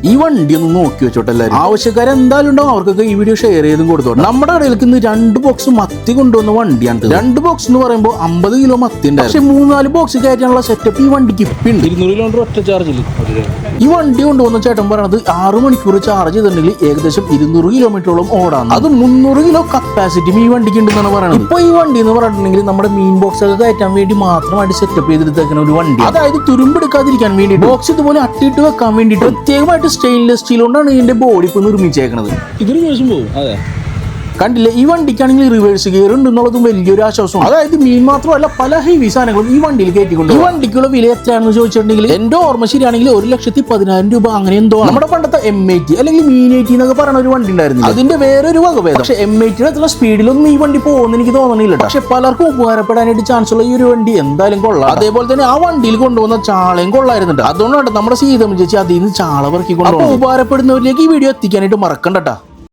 ഈ വണ്ടി ഒന്ന് നോക്കി വെച്ചോട്ടെ. ആവശ്യക്കാർ എന്തായാലും ഉണ്ടാവും, അവർക്കൊക്കെ ഈ വീഡിയോ ഷെയർ ചെയ്തും കൊടുത്തോട്ടെ. നമ്മുടെ കടയിലേക്ക് ഇന്ന് 2 ബോക്സ് മത്തി കൊണ്ടുവന്ന വണ്ടിയാണ്. 2 ബോക്സ് എന്ന് പറയുമ്പോൾ 50 കിലോ മത്തി ഉണ്ട്. പക്ഷെ 3-4 ബോക്സ് കയറ്റാനുള്ള സെറ്റപ്പ് ഈ വണ്ടിക്ക് ഇപ്പുണ്ട്. 200 കിലോമീറ്റർ ഒറ്റ ചാർജിൽ ഈ വണ്ടി കൊണ്ടുവന്ന ചേട്ടൻ പറയണത് 6 മണിക്കൂർ ചാർജ് ചെയ്തിട്ടുണ്ടെങ്കിൽ ഏകദേശം 200 കിലോമീറ്ററോളം ഓടാണ്. അത് 300 കിലോ കപ്പാസിറ്റിയും ഈ വണ്ടിക്ക് ഉണ്ടെന്നാണ് പറയുന്നത്. ഇപ്പൊ ഈ വണ്ടി എന്ന് പറഞ്ഞിട്ടുണ്ടെങ്കിൽ നമ്മുടെ മീൻ ബോക്സ് ഒക്കെ കയറ്റാൻ വേണ്ടി മാത്രമായിട്ട് സെറ്റപ്പ് ചെയ്തെടുത്തേക്കുന്ന ഒരു വണ്ടി. അതായത് തുരുമ്പെടുക്കാതിരിക്കാൻ വേണ്ടി ബോക്സ് ഇതുപോലെ അട്ടിട്ട് വെക്കാൻ വേണ്ടിയിട്ട് പ്രത്യേകമായിട്ട് സ്റ്റെയിൻലെസ് സ്റ്റീൽ കൊണ്ടാണ് ഇതിന്റെ ബോഡി ഇപ്പൊ നിർമ്മിച്ചേക്കുന്നത്. ഇതൊരു ദിവസം പോകും. അതെ, കണ്ടില്ലേ, ഈ വണ്ടിക്കാണെങ്കിൽ റിവേഴ്സ് ഗിയർ ഉണ്ട് എന്നുള്ളതും വലിയൊരു ആശ്വാസമാണ്. അതായത് മീൻ മാത്രമല്ല പല ഹെവി സാധനങ്ങളും ഈ വണ്ടിയിൽ കയറ്റിക്കൊണ്ട്. ഈ വണ്ടിക്കുള്ള വില എത്രയാണെന്ന് ചോദിച്ചിട്ടുണ്ടെങ്കിൽ എന്റെ ഓർമ്മ ശരിയാണെങ്കിൽ 1,10,000 രൂപ അങ്ങനെ എന്തോ. നമ്മുടെ പണ്ടത്തെ M80 അല്ലെങ്കിൽ മീൻ 80 എന്നൊക്കെ പറയുന്ന ഒരു വണ്ടി ഉണ്ടായിരുന്നു, അതിന്റെ വേറൊരു വകഭേദം. പക്ഷെ M80 അത്ര സ്പീഡിലൊന്നും ഈ വണ്ടി പോകുന്ന എനിക്ക് തോന്നണില്ല. പക്ഷെ പലർക്കും ഉപകാരപ്പെടാനായിട്ട് ചാൻസ് ഉള്ള ഈ ഒരു വണ്ടി എന്തായാലും കൊള്ളാം. അതേപോലെ തന്നെ ആ വണ്ടിയിൽ കൊണ്ടുവന്ന ചാളയും കൊള്ളായിരുന്നുണ്ട്. അതുകൊണ്ടാണ് നമ്മുടെ സീതമ്മ ചേച്ചി അതിൽ നിന്ന് ചാള പറക്കി കൊണ്ടുപോകുന്നത്. ഉപകാരപ്പെടുന്നവരിലേക്ക് ഈ വീഡിയോ എത്തിക്കാനായിട്ട് മറക്കണ്ടട്ടാ.